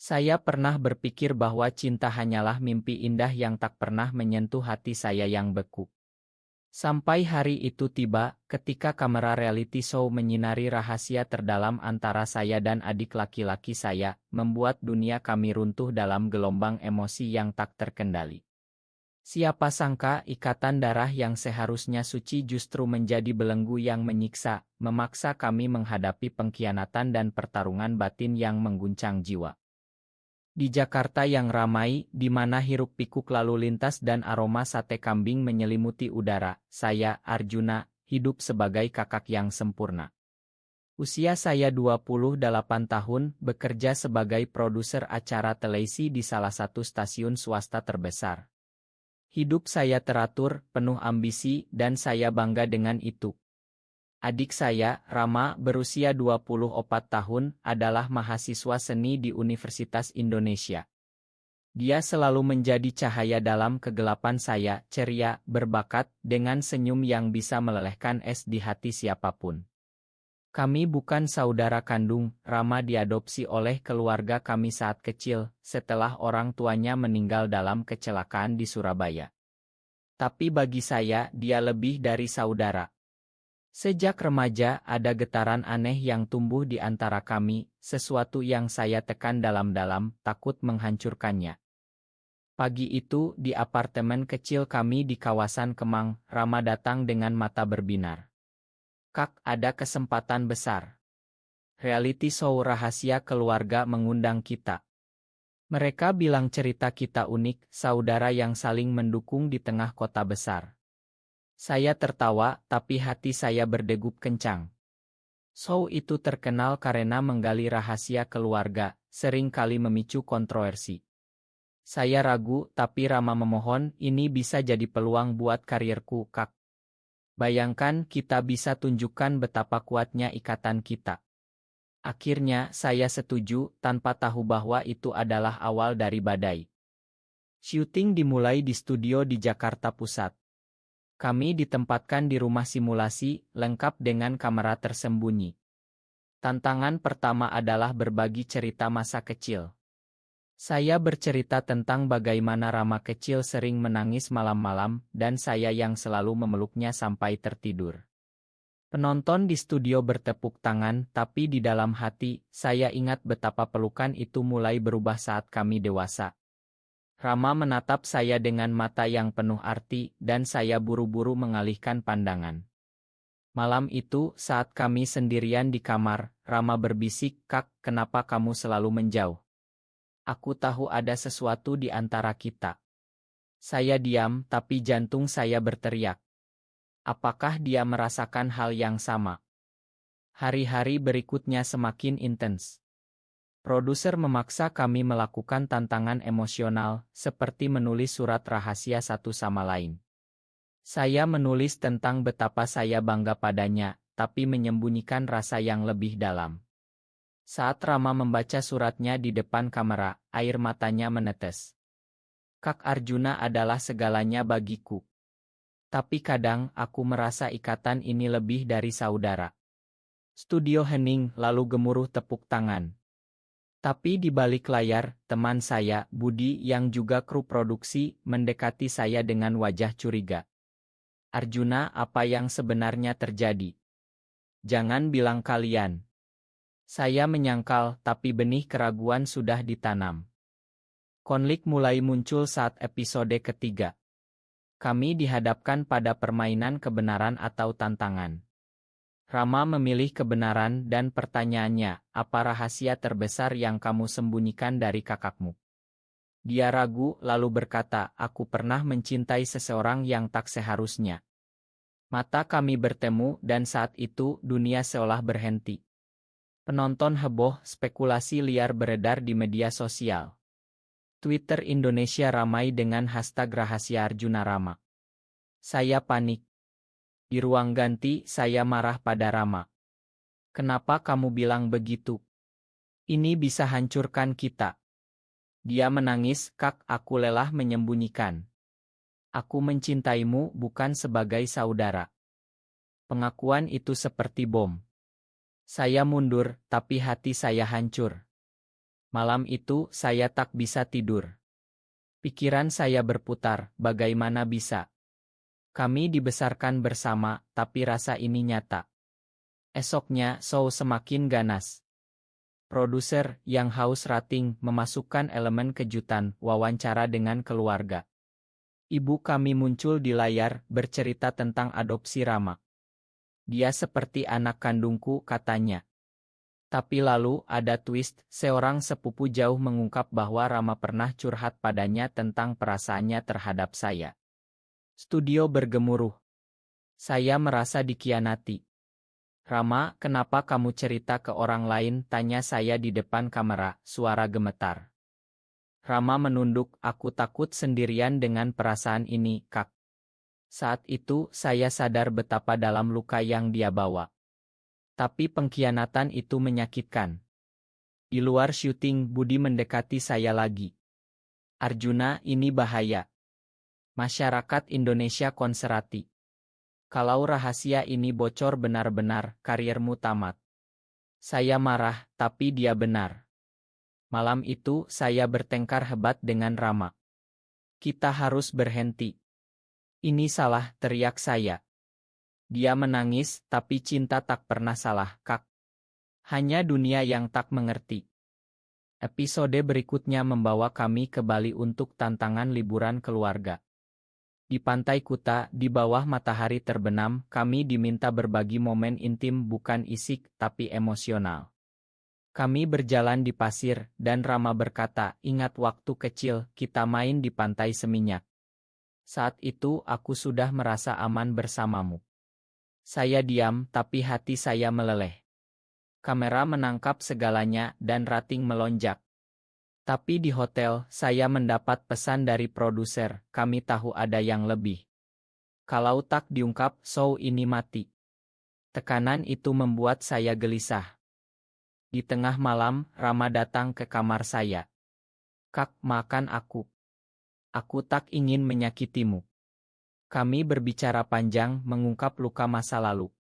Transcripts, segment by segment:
Saya pernah berpikir bahwa cinta hanyalah mimpi indah yang tak pernah menyentuh hati saya yang beku. Sampai hari itu tiba, ketika kamera reality show menyinari rahasia terdalam antara saya dan adik laki-laki saya, membuat dunia kami runtuh dalam gelombang emosi yang tak terkendali. Siapa sangka ikatan darah yang seharusnya suci justru menjadi belenggu yang menyiksa, memaksa kami menghadapi pengkhianatan dan pertarungan batin yang mengguncang jiwa. Di Jakarta yang ramai, di mana hiruk-pikuk lalu lintas dan aroma sate kambing menyelimuti udara, saya, Arjuna, hidup sebagai kakak yang sempurna. Usia saya 28 tahun, bekerja sebagai produser acara televisi di salah satu stasiun swasta terbesar. Hidup saya teratur, penuh ambisi, dan saya bangga dengan itu. Adik saya, Rama, berusia 24 tahun, adalah mahasiswa seni di Universitas Indonesia. Dia selalu menjadi cahaya dalam kegelapan saya, ceria, berbakat, dengan senyum yang bisa melelehkan es di hati siapapun. Kami bukan saudara kandung, Rama diadopsi oleh keluarga kami saat kecil, setelah orang tuanya meninggal dalam kecelakaan di Surabaya. Tapi bagi saya, dia lebih dari saudara. Sejak remaja, ada getaran aneh yang tumbuh di antara kami, sesuatu yang saya tekan dalam-dalam, takut menghancurkannya. Pagi itu, di apartemen kecil kami di kawasan Kemang, Rama datang dengan mata berbinar. Kak, ada kesempatan besar. Reality show rahasia keluarga mengundang kita. Mereka bilang cerita kita unik, saudara yang saling mendukung di tengah kota besar. Saya tertawa, tapi hati saya berdegup kencang. Show itu terkenal karena menggali rahasia keluarga, sering kali memicu kontroversi. Saya ragu, tapi Rama memohon, ini bisa jadi peluang buat karirku, Kak. Bayangkan kita bisa tunjukkan betapa kuatnya ikatan kita. Akhirnya, saya setuju, tanpa tahu bahwa itu adalah awal dari badai. Syuting dimulai di studio di Jakarta Pusat. Kami ditempatkan di rumah simulasi, lengkap dengan kamera tersembunyi. Tantangan pertama adalah berbagi cerita masa kecil. Saya bercerita tentang bagaimana Rama kecil sering menangis malam-malam, dan saya yang selalu memeluknya sampai tertidur. Penonton di studio bertepuk tangan, tapi di dalam hati, saya ingat betapa pelukan itu mulai berubah saat kami dewasa. Rama menatap saya dengan mata yang penuh arti, dan saya buru-buru mengalihkan pandangan. Malam itu, saat kami sendirian di kamar, Rama berbisik, Kak, kenapa kamu selalu menjauh? Aku tahu ada sesuatu di antara kita. Saya diam, tapi jantung saya berteriak. Apakah dia merasakan hal yang sama? Hari-hari berikutnya semakin intens. Produser memaksa kami melakukan tantangan emosional, seperti menulis surat rahasia satu sama lain. Saya menulis tentang betapa saya bangga padanya, tapi menyembunyikan rasa yang lebih dalam. Saat Rama membaca suratnya di depan kamera, air matanya menetes. Kak Arjuna adalah segalanya bagiku. Tapi kadang aku merasa ikatan ini lebih dari saudara. Studio hening, lalu gemuruh tepuk tangan. Tapi di balik layar, teman saya, Budi yang juga kru produksi, mendekati saya dengan wajah curiga. Arjuna, apa yang sebenarnya terjadi? Jangan bilang kalian. Saya menyangkal, tapi benih keraguan sudah ditanam. Konflik mulai muncul saat episode ketiga. Kami dihadapkan pada permainan kebenaran atau tantangan. Rama memilih kebenaran dan pertanyaannya, apa rahasia terbesar yang kamu sembunyikan dari kakakmu? Dia ragu lalu berkata, aku pernah mencintai seseorang yang tak seharusnya. Mata kami bertemu dan saat itu dunia seolah berhenti. Penonton heboh, spekulasi liar beredar di media sosial. Twitter Indonesia ramai dengan hashtag rahasia Arjuna Rama. Saya panik. Di ruang ganti, saya marah pada Rama. Kenapa kamu bilang begitu? Ini bisa hancurkan kita. Dia menangis, Kak, aku lelah menyembunyikan. Aku mencintaimu bukan sebagai saudara. Pengakuan itu seperti bom. Saya mundur, tapi hati saya hancur. Malam itu saya tak bisa tidur. Pikiran saya berputar, bagaimana bisa? Kami dibesarkan bersama, tapi rasa ini nyata. Esoknya, show semakin ganas. Produser, yang haus rating, memasukkan elemen kejutan, wawancara dengan keluarga. Ibu kami muncul di layar, bercerita tentang adopsi Rama. Dia seperti anak kandungku, katanya. Tapi lalu, ada twist, seorang sepupu jauh mengungkap bahwa Rama pernah curhat padanya tentang perasaannya terhadap saya. Studio bergemuruh. Saya merasa dikhianati. Rama, kenapa kamu cerita ke orang lain? Tanya saya di depan kamera, suara gemetar. Rama menunduk, aku takut sendirian dengan perasaan ini, Kak. Saat itu, saya sadar betapa dalam luka yang dia bawa. Tapi pengkhianatan itu menyakitkan. Di luar syuting, Budi mendekati saya lagi. Arjuna, ini bahaya. Masyarakat Indonesia konserati. Kalau rahasia ini bocor benar-benar, karirmu tamat. Saya marah, tapi dia benar. Malam itu, saya bertengkar hebat dengan Rama. Kita harus berhenti. Ini salah, teriak saya. Dia menangis, tapi cinta tak pernah salah, Kak. Hanya dunia yang tak mengerti. Episode berikutnya membawa kami ke Bali untuk tantangan liburan keluarga. Di Pantai Kuta, di bawah matahari terbenam, kami diminta berbagi momen intim bukan isik, tapi emosional. Kami berjalan di pasir, dan Rama berkata, ingat waktu kecil, kita main di pantai Seminyak. Saat itu, aku sudah merasa aman bersamamu. Saya diam, tapi hati saya meleleh. Kamera menangkap segalanya, dan rating melonjak. Tapi di hotel, saya mendapat pesan dari produser, kami tahu ada yang lebih. Kalau tak diungkap, show ini mati. Tekanan itu membuat saya gelisah. Di tengah malam, Rama datang ke kamar saya. Kak, makan aku. Aku tak ingin menyakitimu. Kami berbicara panjang, mengungkap luka masa lalu.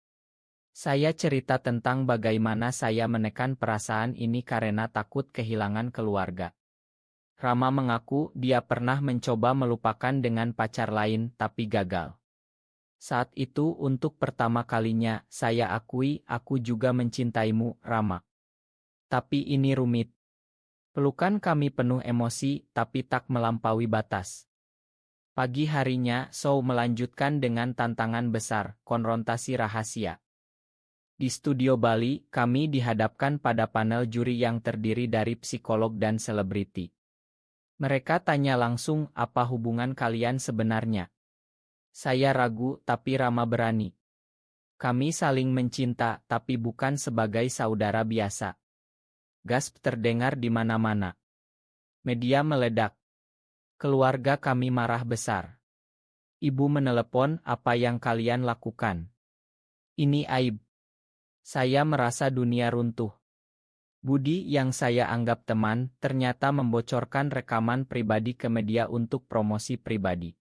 Saya cerita tentang bagaimana saya menekan perasaan ini karena takut kehilangan keluarga. Rama mengaku dia pernah mencoba melupakan dengan pacar lain tapi gagal. Saat itu untuk pertama kalinya saya akui aku juga mencintaimu, Rama. Tapi ini rumit. Pelukan kami penuh emosi tapi tak melampaui batas. Pagi harinya show melanjutkan dengan tantangan besar, konfrontasi rahasia. Di studio Bali, kami dihadapkan pada panel juri yang terdiri dari psikolog dan selebriti. Mereka tanya langsung apa hubungan kalian sebenarnya. Saya ragu tapi Rama berani. Kami saling mencinta tapi bukan sebagai saudara biasa. Gasp terdengar di mana-mana. Media meledak. Keluarga kami marah besar. Ibu menelepon, apa yang kalian lakukan? Ini aib. Saya merasa dunia runtuh. Budi yang saya anggap teman, ternyata membocorkan rekaman pribadi ke media untuk promosi pribadi.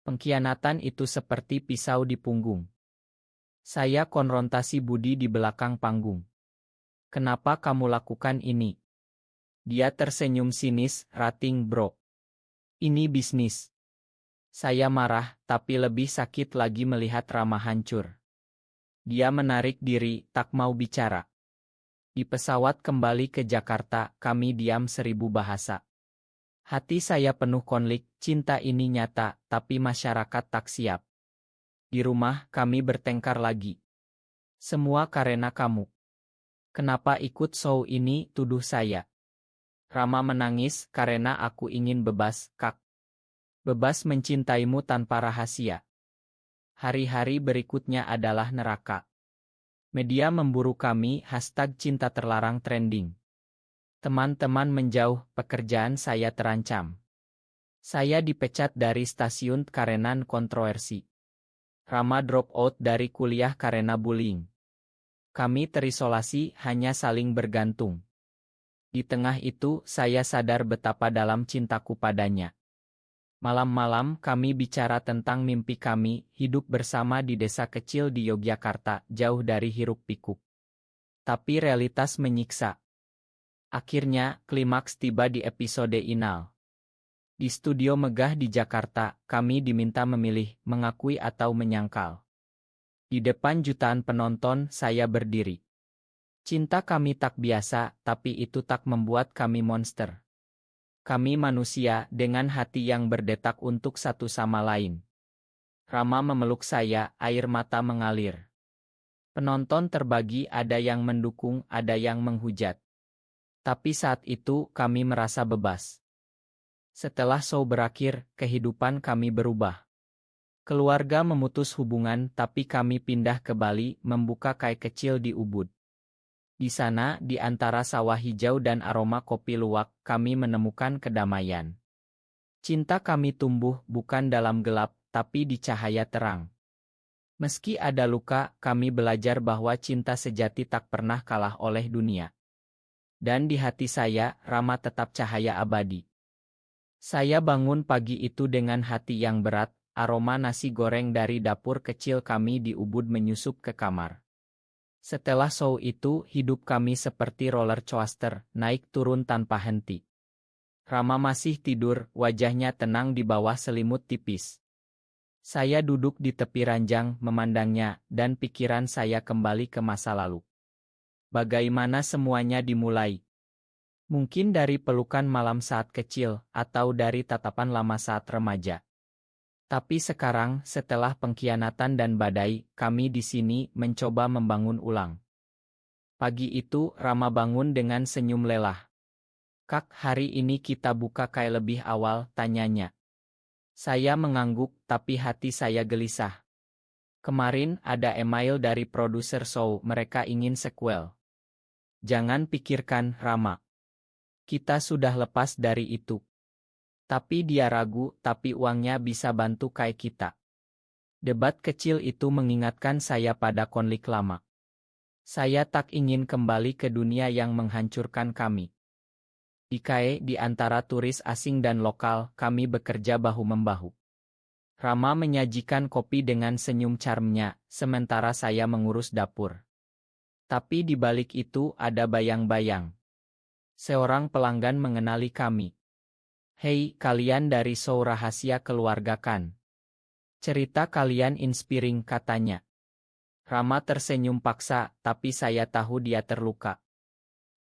Pengkhianatan itu seperti pisau di punggung. Saya konfrontasi Budi di belakang panggung. Kenapa kamu lakukan ini? Dia tersenyum sinis, rating bro. Ini bisnis. Saya marah, tapi lebih sakit lagi melihat Rama hancur. Dia menarik diri, tak mau bicara. Di pesawat kembali ke Jakarta, kami diam 1000 bahasa. Hati saya penuh konflik, cinta ini nyata, tapi masyarakat tak siap. Di rumah, kami bertengkar lagi. Semua karena kamu. Kenapa ikut show ini, tuduh saya. Rama menangis, karena aku ingin bebas, Kak. Bebas mencintaimu tanpa rahasia. Hari-hari berikutnya adalah neraka. Media memburu kami, #cinta terlarang trending. Teman-teman menjauh, pekerjaan saya terancam. Saya dipecat dari stasiun karena kontroversi. Rama drop out dari kuliah karena bullying. Kami terisolasi, hanya saling bergantung. Di tengah itu, saya sadar betapa dalam cintaku padanya. Malam-malam kami bicara tentang mimpi kami, hidup bersama di desa kecil di Yogyakarta, jauh dari hiruk-pikuk. Tapi realitas menyiksa. Akhirnya, klimaks tiba di episode Inal. Di studio megah di Jakarta, kami diminta memilih, mengakui atau menyangkal. Di depan jutaan penonton, saya berdiri. Cinta kami tak biasa, tapi itu tak membuat kami monster. Kami manusia, dengan hati yang berdetak untuk satu sama lain. Rama memeluk saya, air mata mengalir. Penonton terbagi, ada yang mendukung, ada yang menghujat. Tapi saat itu, kami merasa bebas. Setelah show berakhir, kehidupan kami berubah. Keluarga memutus hubungan, tapi kami pindah ke Bali, membuka kai kecil di Ubud. Di sana, di antara sawah hijau dan aroma kopi luwak, kami menemukan kedamaian. Cinta kami tumbuh bukan dalam gelap, tapi di cahaya terang. Meski ada luka, kami belajar bahwa cinta sejati tak pernah kalah oleh dunia. Dan di hati saya, Rama tetap cahaya abadi. Saya bangun pagi itu dengan hati yang berat, aroma nasi goreng dari dapur kecil kami di Ubud menyusup ke kamar. Setelah show itu, hidup kami seperti roller coaster, naik turun tanpa henti. Rama masih tidur, wajahnya tenang di bawah selimut tipis. Saya duduk di tepi ranjang, memandangnya, dan pikiran saya kembali ke masa lalu. Bagaimana semuanya dimulai? Mungkin dari pelukan malam saat kecil, atau dari tatapan lama saat remaja. Tapi sekarang, setelah pengkhianatan dan badai, kami di sini mencoba membangun ulang. Pagi itu, Rama bangun dengan senyum lelah. "Kak, hari ini kita buka kai lebih awal?" tanyanya. Saya mengangguk, tapi hati saya gelisah. Kemarin ada email dari produser show, mereka ingin sequel. Jangan pikirkan, Rama. Kita sudah lepas dari itu. Tapi dia ragu, tapi uangnya bisa bantu kai kita. Debat kecil itu mengingatkan saya pada konflik lama. Saya tak ingin kembali ke dunia yang menghancurkan kami. Di KAE, di antara turis asing dan lokal, kami bekerja bahu-membahu. Rama menyajikan kopi dengan senyum charmnya, sementara saya mengurus dapur. Tapi di balik itu ada bayang-bayang. Seorang pelanggan mengenali kami. "Hei, kalian dari show Rahasia Keluarga kan? Cerita kalian inspiring," katanya. Rama tersenyum paksa, tapi saya tahu dia terluka.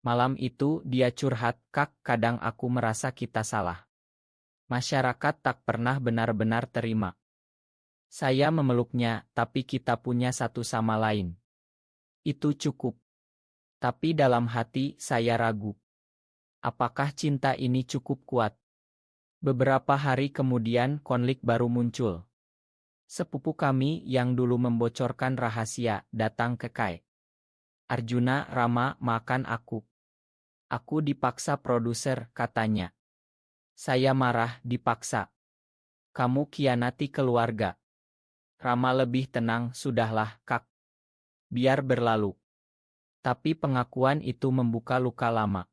Malam itu dia curhat, "Kak, kadang aku merasa kita salah. Masyarakat tak pernah benar-benar terima." Saya memeluknya, "Tapi kita punya satu sama lain. Itu cukup." Tapi dalam hati, saya ragu. Apakah cinta ini cukup kuat? Beberapa hari kemudian, konflik baru muncul. Sepupu kami yang dulu membocorkan rahasia, datang ke KAE. "Arjuna, Rama, makan aku. Aku dipaksa produser," katanya. Saya marah, "Dipaksa? Kamu khianati keluarga." Rama lebih tenang, "Sudahlah, Kak. Biar berlalu." Tapi pengakuan itu membuka luka lama.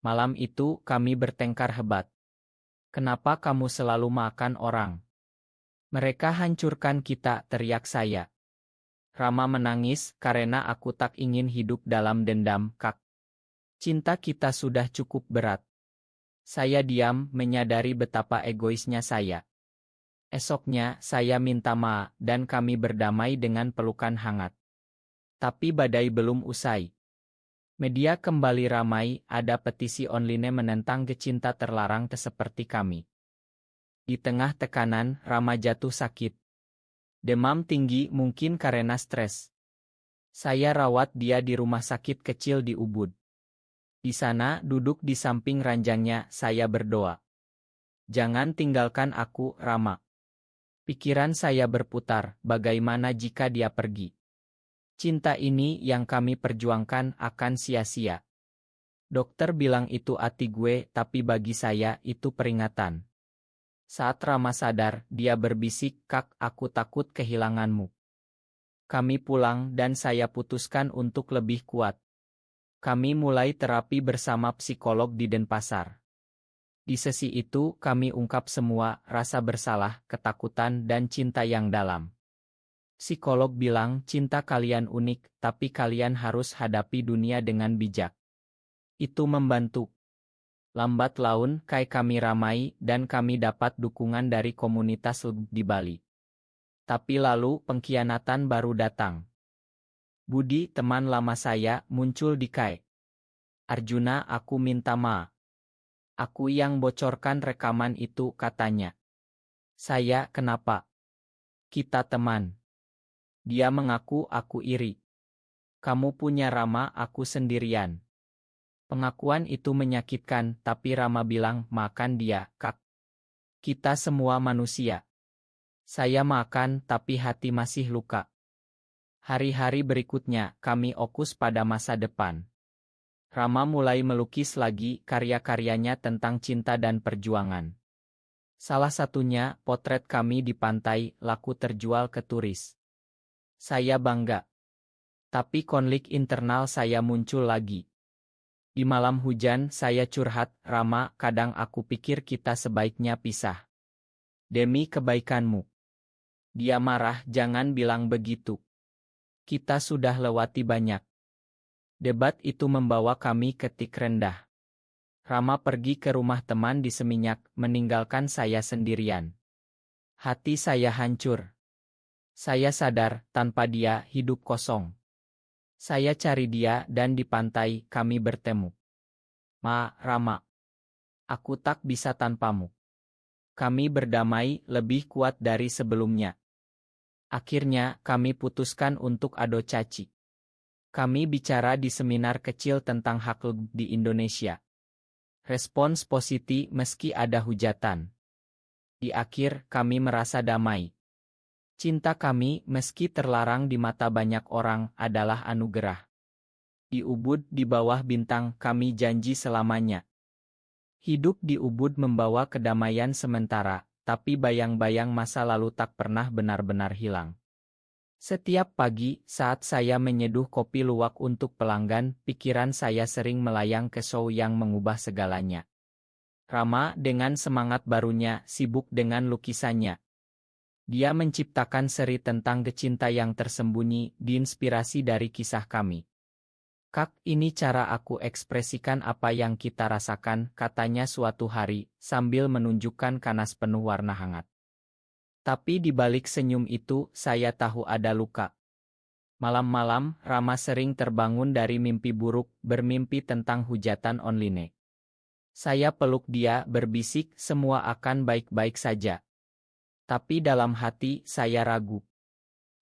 Malam itu, kami bertengkar hebat. "Kenapa kamu selalu makan orang? Mereka hancurkan kita," teriak saya. Rama menangis, "Karena aku tak ingin hidup dalam dendam, Kak. Cinta kita sudah cukup berat." Saya diam, menyadari betapa egoisnya saya. Esoknya, saya minta maaf, dan kami berdamai dengan pelukan hangat. Tapi badai belum usai. Media kembali ramai, ada petisi online menentang cinta terlarang seperti kami. Di tengah tekanan, Rama jatuh sakit. Demam tinggi, mungkin karena stres. Saya rawat dia di rumah sakit kecil di Ubud. Di sana, duduk di samping ranjangnya, saya berdoa. "Jangan tinggalkan aku, Rama." Pikiran saya berputar, bagaimana jika dia pergi? Cinta ini yang kami perjuangkan akan sia-sia. Dokter bilang itu hati gue, tapi bagi saya itu peringatan. Saat Rama sadar, dia berbisik, "Kak, aku takut kehilanganmu." Kami pulang dan saya putuskan untuk lebih kuat. Kami mulai terapi bersama psikolog di Denpasar. Di sesi itu, kami ungkap semua rasa bersalah, ketakutan, dan cinta yang dalam. Psikolog bilang, cinta kalian unik, tapi kalian harus hadapi dunia dengan bijak. Itu membantu. Lambat laun, kami ramai dan kami dapat dukungan dari komunitas di Bali. Tapi lalu pengkhianatan baru datang. Budi, teman lama saya, muncul di KAI. Arjuna, aku minta maaf. Aku yang bocorkan rekaman itu, katanya. Saya, kenapa? Kita teman. Dia mengaku aku iri. Kamu punya Rama, aku sendirian. Pengakuan itu menyakitkan, tapi Rama bilang, makan dia, Kak. Kita semua manusia. Saya makan, tapi hati masih luka. Hari-hari berikutnya, kami fokus pada masa depan. Rama mulai melukis lagi karya-karyanya tentang cinta dan perjuangan. Salah satunya, potret kami di pantai, laku terjual ke turis. Saya bangga. Tapi konflik internal saya muncul lagi. Di malam hujan, saya curhat, Rama, kadang aku pikir kita sebaiknya pisah. Demi kebaikanmu. Dia marah, jangan bilang begitu. Kita sudah lewati banyak. Debat itu membawa kami ke titik rendah. Rama pergi ke rumah teman di Seminyak, meninggalkan saya sendirian. Hati saya hancur. Saya sadar, tanpa dia, hidup kosong. Saya cari dia dan di pantai, kami bertemu. Rama. Aku tak bisa tanpamu. Kami berdamai, lebih kuat dari sebelumnya. Akhirnya, kami putuskan untuk ado caci. Kami bicara di seminar kecil tentang hak di Indonesia. Respons positif meski ada hujatan. Di akhir, kami merasa damai. Cinta kami, meski terlarang di mata banyak orang, adalah anugerah. Di Ubud, di bawah bintang, kami janji selamanya. Hidup di Ubud membawa kedamaian sementara, tapi bayang-bayang masa lalu tak pernah benar-benar hilang. Setiap pagi, saat saya menyeduh kopi luwak untuk pelanggan, pikiran saya sering melayang ke show yang mengubah segalanya. Rama, dengan semangat barunya, sibuk dengan lukisannya. Dia menciptakan seri tentang kecinta yang tersembunyi, diinspirasi dari kisah kami. Kak, ini cara aku ekspresikan apa yang kita rasakan, katanya suatu hari, sambil menunjukkan kanas penuh warna hangat. Tapi di balik senyum itu, saya tahu ada luka. Malam-malam, Rama sering terbangun dari mimpi buruk, bermimpi tentang hujatan online. Saya peluk dia, berbisik, semua akan baik-baik saja. Tapi dalam hati, saya ragu.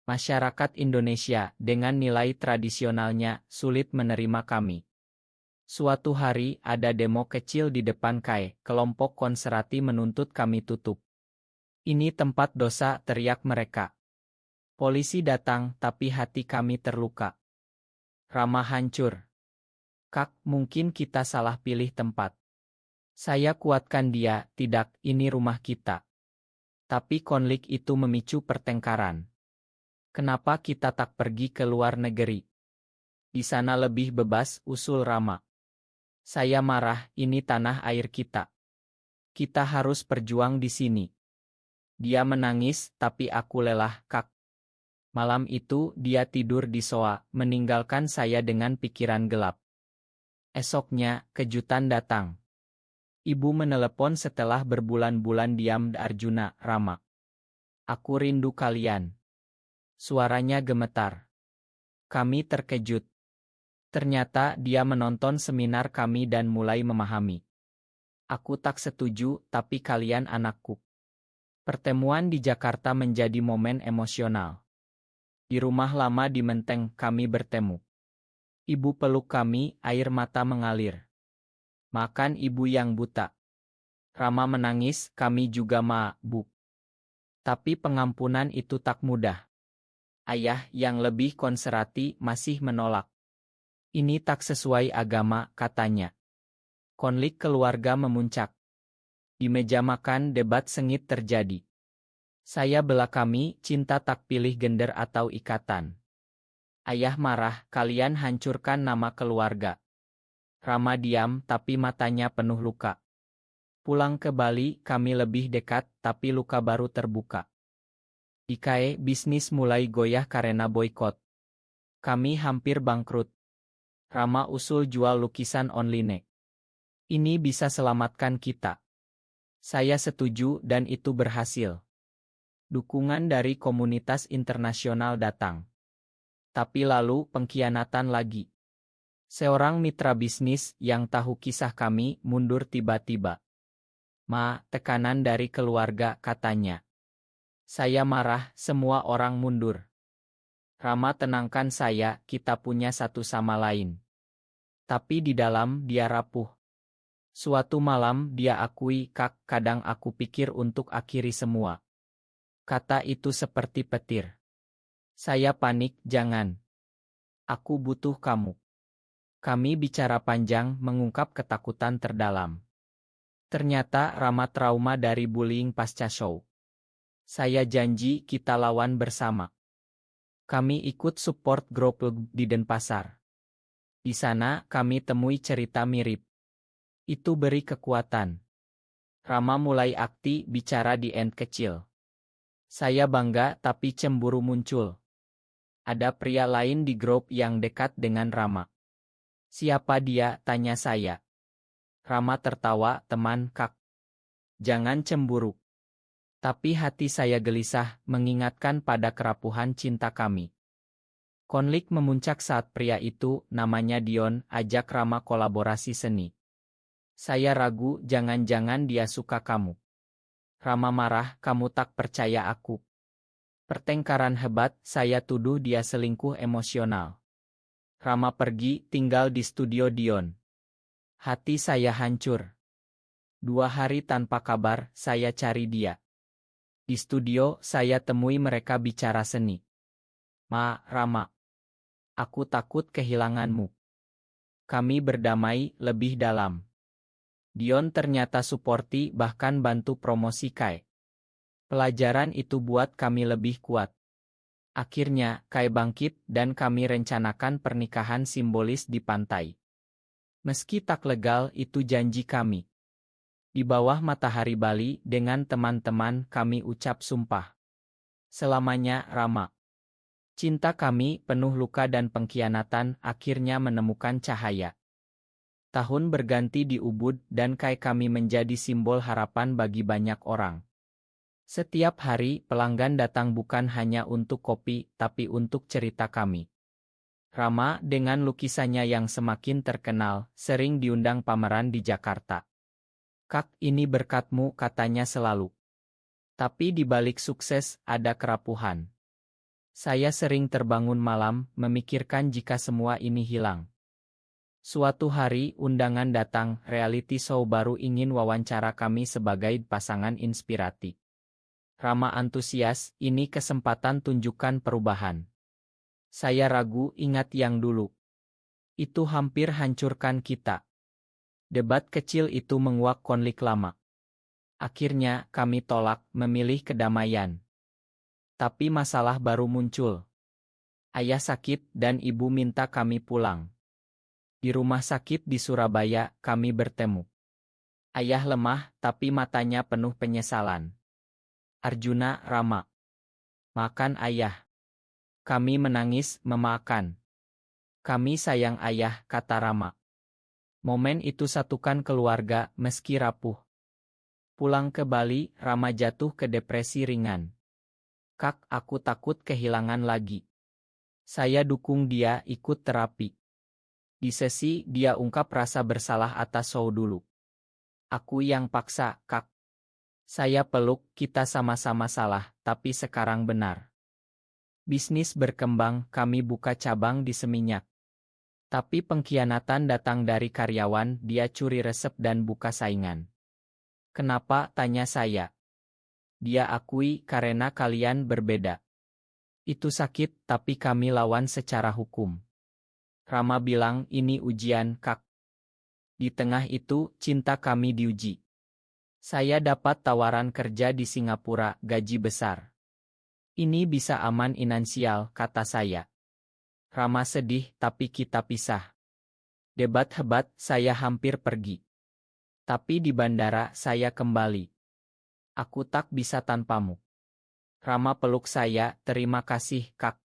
Masyarakat Indonesia, dengan nilai tradisionalnya, sulit menerima kami. Suatu hari, ada demo kecil di depan KAI, kelompok konservatif menuntut kami tutup. Ini tempat dosa, teriak mereka. Polisi datang, tapi hati kami terluka. Rama hancur. Kak, mungkin kita salah pilih tempat. Saya kuatkan dia, tidak, ini rumah kita. Tapi konflik itu memicu pertengkaran. Kenapa kita tak pergi ke luar negeri? Di sana lebih bebas, usul Rama. Saya marah, ini tanah air kita. Kita harus berjuang di sini. Dia menangis, tapi aku lelah, Kak. Malam itu, dia tidur di sofa, meninggalkan saya dengan pikiran gelap. Esoknya, kejutan datang. Ibu menelepon setelah berbulan-bulan diam. Arjuna, Rama. Aku rindu kalian. Suaranya gemetar. Kami terkejut. Ternyata dia menonton seminar kami dan mulai memahami. Aku tak setuju, tapi kalian anakku. Pertemuan di Jakarta menjadi momen emosional. Di rumah lama di Menteng, kami bertemu. Ibu peluk kami, air mata mengalir. Makan ibu yang buta. Rama menangis, kami juga Bu. Tapi pengampunan itu tak mudah. Ayah yang lebih konservatif masih menolak. Ini tak sesuai agama, katanya. Konflik keluarga memuncak. Di meja makan debat sengit terjadi. Saya bela kami, cinta tak pilih gender atau ikatan. Ayah marah, kalian hancurkan nama keluarga. Rama diam, tapi matanya penuh luka. Pulang ke Bali, kami lebih dekat, tapi luka baru terbuka. Di KAI, bisnis mulai goyah karena boikot. Kami hampir bangkrut. Rama usul jual lukisan online. Ini bisa selamatkan kita. Saya setuju dan itu berhasil. Dukungan dari komunitas internasional datang. Tapi lalu pengkhianatan lagi. Seorang mitra bisnis yang tahu kisah kami mundur tiba-tiba. Tekanan dari keluarga katanya. Saya marah, semua orang mundur. Rama tenangkan saya, kita punya satu sama lain. Tapi di dalam dia rapuh. Suatu malam dia akui, Kak, kadang aku pikir untuk akhiri semua. Kata itu seperti petir. Saya panik, jangan. Aku butuh kamu. Kami bicara panjang mengungkap ketakutan terdalam. Ternyata Rama trauma dari bullying pasca show. Saya janji kita lawan bersama. Kami ikut support grup di Denpasar. Di sana kami temui cerita mirip. Itu beri kekuatan. Rama mulai aktif bicara di end kecil. Saya bangga tapi cemburu muncul. Ada pria lain di grup yang dekat dengan Rama. Siapa dia? Tanya saya. Rama tertawa, teman, Kak. Jangan cemburu. Tapi hati saya gelisah mengingatkan pada kerapuhan cinta kami. Konflik memuncak saat pria itu, namanya Dion, ajak Rama kolaborasi seni. Saya ragu, jangan-jangan dia suka kamu. Rama marah, kamu tak percaya aku. Pertengkaran hebat, saya tuduh dia selingkuh emosional. Rama pergi, tinggal di studio Dion. Hati saya hancur. 2 hari tanpa kabar, saya cari dia. Di studio, saya temui mereka bicara seni. Rama. Aku takut kehilanganmu. Kami berdamai lebih dalam. Dion ternyata suporti bahkan bantu promosi Kai. Pelajaran itu buat kami lebih kuat. Akhirnya, Kai bangkit dan kami rencanakan pernikahan simbolis di pantai. Meski tak legal, itu janji kami. Di bawah matahari Bali dengan teman-teman kami ucap sumpah. Selamanya, Rama. Cinta kami penuh luka dan pengkhianatan akhirnya menemukan cahaya. Tahun berganti di Ubud dan Kai kami menjadi simbol harapan bagi banyak orang. Setiap hari pelanggan datang bukan hanya untuk kopi tapi untuk cerita kami. Rama dengan lukisannya yang semakin terkenal sering diundang pameran di Jakarta. Kak, ini berkatmu, katanya selalu. Tapi di balik sukses ada kerapuhan. Saya sering terbangun malam memikirkan jika semua ini hilang. Suatu hari undangan datang, reality show baru ingin wawancara kami sebagai pasangan inspiratif. Rama antusias, ini kesempatan tunjukkan perubahan. Saya ragu, ingat yang dulu. Itu hampir hancurkan kita. Debat kecil itu menguak konflik lama. Akhirnya kami tolak, memilih kedamaian. Tapi masalah baru muncul. Ayah sakit dan ibu minta kami pulang. Di rumah sakit di Surabaya, kami bertemu. Ayah lemah, tapi matanya penuh penyesalan. Arjuna, Rama. Makan ayah. Kami menangis, memakan. Kami sayang ayah, kata Rama. Momen itu satukan keluarga, meski rapuh. Pulang ke Bali, Rama jatuh ke depresi ringan. Kak, aku takut kehilangan lagi. Saya dukung dia ikut terapi. Di sesi, dia ungkap rasa bersalah atas show dulu. Aku yang paksa, Kak. Saya peluk, kita sama-sama salah, tapi sekarang benar. Bisnis berkembang, kami buka cabang di Seminyak. Tapi pengkhianatan datang dari karyawan, dia curi resep dan buka saingan. Kenapa, tanya saya. Dia akui, karena kalian berbeda. Itu sakit, tapi kami lawan secara hukum. Rama bilang, ini ujian, Kak. Di tengah itu, cinta kami diuji. Saya dapat tawaran kerja di Singapura, gaji besar. Ini bisa aman finansial, kata saya. Rama sedih, tapi kita pisah. Debat hebat, saya hampir pergi. Tapi di bandara, saya kembali. Aku tak bisa tanpamu. Rama peluk saya, terima kasih, Kak.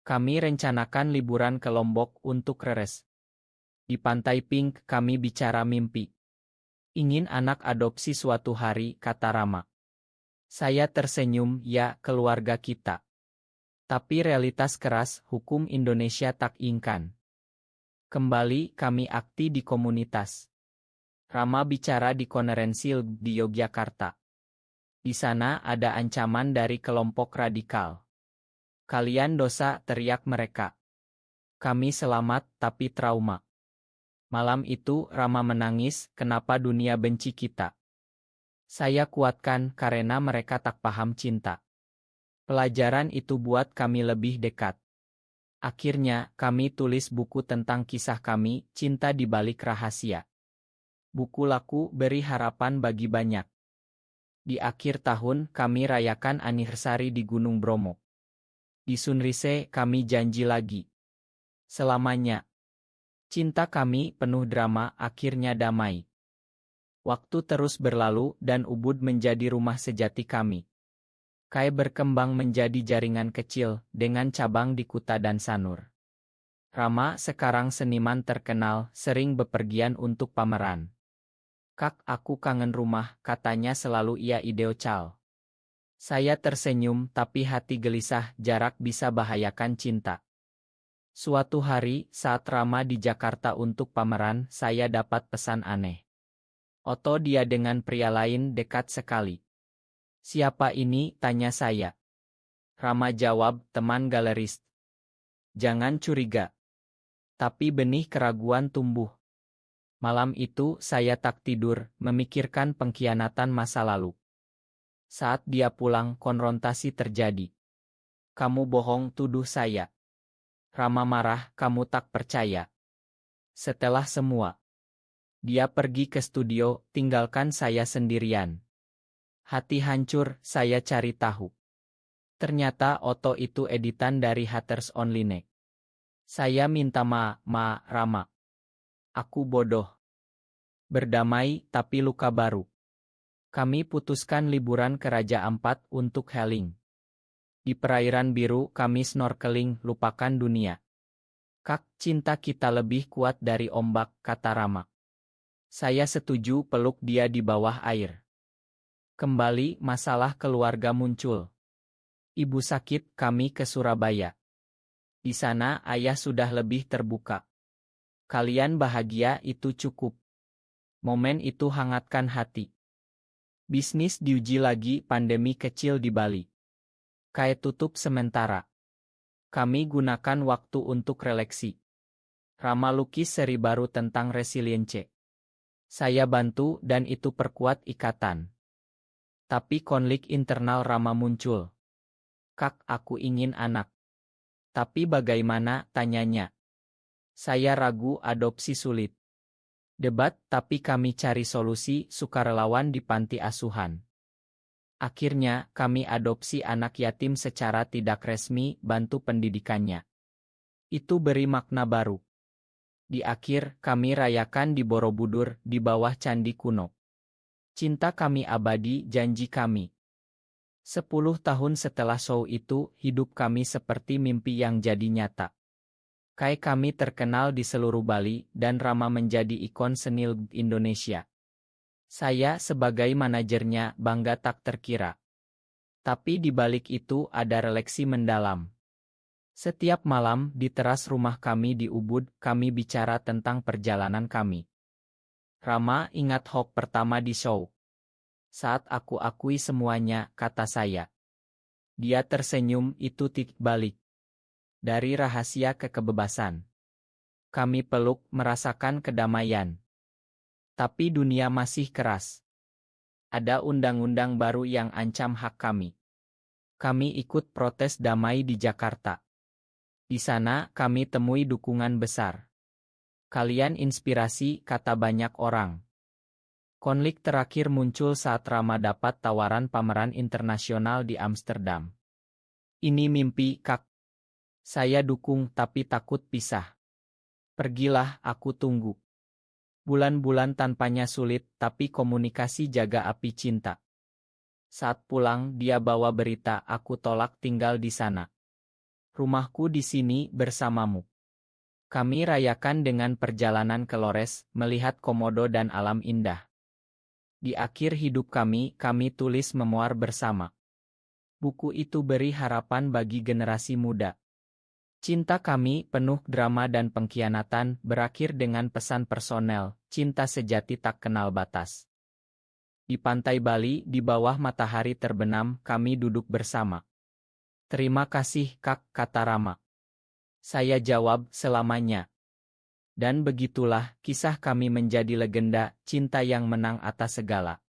Kami rencanakan liburan ke Lombok untuk reres. Di Pantai Pink kami bicara mimpi. Ingin anak adopsi suatu hari, kata Rama. Saya tersenyum, ya, keluarga kita. Tapi realitas keras, hukum Indonesia tak ingkan. Kembali kami aktif di komunitas. Rama bicara di konferensi di Yogyakarta. Di sana ada ancaman dari kelompok radikal. Kalian dosa, teriak mereka. Kami selamat tapi trauma. Malam itu Rama menangis, kenapa dunia benci kita. Saya kuatkan karena mereka tak paham cinta. Pelajaran itu buat kami lebih dekat. Akhirnya kami tulis buku tentang kisah kami, cinta di balik rahasia. Buku laku beri harapan bagi banyak. Di akhir tahun kami rayakan anniversary di Gunung Bromo. Di Sunrise kami janji lagi. Selamanya. Cinta kami penuh drama, akhirnya damai. Waktu terus berlalu dan Ubud menjadi rumah sejati kami. Kai berkembang menjadi jaringan kecil dengan cabang di Kuta dan Sanur. Rama sekarang seniman terkenal, sering bepergian untuk pameran. Kak, aku kangen rumah, katanya selalu ia ideocal. Saya tersenyum tapi hati gelisah, jarak bisa bahayakan cinta. Suatu hari, saat Rama di Jakarta untuk pameran, saya dapat pesan aneh. Oto dia dengan pria lain dekat sekali. Siapa ini? Tanya saya. Rama jawab, teman galeris. Jangan curiga. Tapi benih keraguan tumbuh. Malam itu saya tak tidur, memikirkan pengkhianatan masa lalu. Saat dia pulang, konfrontasi terjadi. Kamu bohong, tuduh saya. Rama marah, kamu tak percaya. Setelah semua, dia pergi ke studio, tinggalkan saya sendirian. Hati hancur, saya cari tahu. Ternyata Oto itu editan dari Haters Only Neck. Saya minta Rama. Aku bodoh. Berdamai, tapi luka baru. Kami putuskan liburan ke Raja Ampat untuk healing. Di perairan biru kami snorkeling, lupakan dunia. Kak, cinta kita lebih kuat dari ombak, kata Rama. Saya setuju, peluk dia di bawah air. Kembali masalah keluarga muncul. Ibu sakit, kami ke Surabaya. Di sana ayah sudah lebih terbuka. Kalian bahagia, itu cukup. Momen itu hangatkan hati. Bisnis diuji lagi, pandemi kecil di Bali. Kayak tutup sementara. Kami gunakan waktu untuk releksi. Rama lukis seri baru tentang resilience. Saya bantu dan itu perkuat ikatan. Tapi konflik internal Rama muncul. Kak, aku ingin anak. Tapi bagaimana, tanyanya. Saya ragu, adopsi sulit. Debat, tapi kami cari solusi, sukarelawan di panti asuhan. Akhirnya, kami adopsi anak yatim secara tidak resmi, bantu pendidikannya. Itu beri makna baru. Di akhir, kami rayakan di Borobudur, di bawah candi kuno. Cinta kami abadi, janji kami. 10 tahun setelah show itu, hidup kami seperti mimpi yang jadi nyata. Kai kami terkenal di seluruh Bali, dan Rama menjadi ikon seni Indonesia. Saya sebagai manajernya bangga tak terkira. Tapi di balik itu ada refleksi mendalam. Setiap malam di teras rumah kami di Ubud, kami bicara tentang perjalanan kami. Rama ingat hok pertama di show. Saat aku akui semuanya, kata saya. Dia tersenyum, itu titik balik. Dari rahasia ke kebebasan. Kami peluk, merasakan kedamaian. Tapi dunia masih keras. Ada undang-undang baru yang ancam hak kami. Kami ikut protes damai di Jakarta. Di sana kami temui dukungan besar. Kalian inspirasi, kata banyak orang. Konflik terakhir muncul saat Rama dapat tawaran pameran internasional di Amsterdam. Ini mimpi, Kak. Saya dukung tapi takut pisah. Pergilah, aku tunggu. Bulan-bulan tanpanya sulit, tapi komunikasi jaga api cinta. Saat pulang, dia bawa berita, aku tolak tinggal di sana. Rumahku di sini bersamamu. Kami rayakan dengan perjalanan ke Lores, melihat komodo dan alam indah. Di akhir hidup kami tulis memoir bersama. Buku itu beri harapan bagi generasi muda. Cinta kami, penuh drama dan pengkhianatan, berakhir dengan pesan personel, cinta sejati tak kenal batas. Di pantai Bali, di bawah matahari terbenam, kami duduk bersama. Terima kasih, Kak, kata Rama. Saya jawab, selamanya. Dan begitulah, kisah kami menjadi legenda, cinta yang menang atas segala.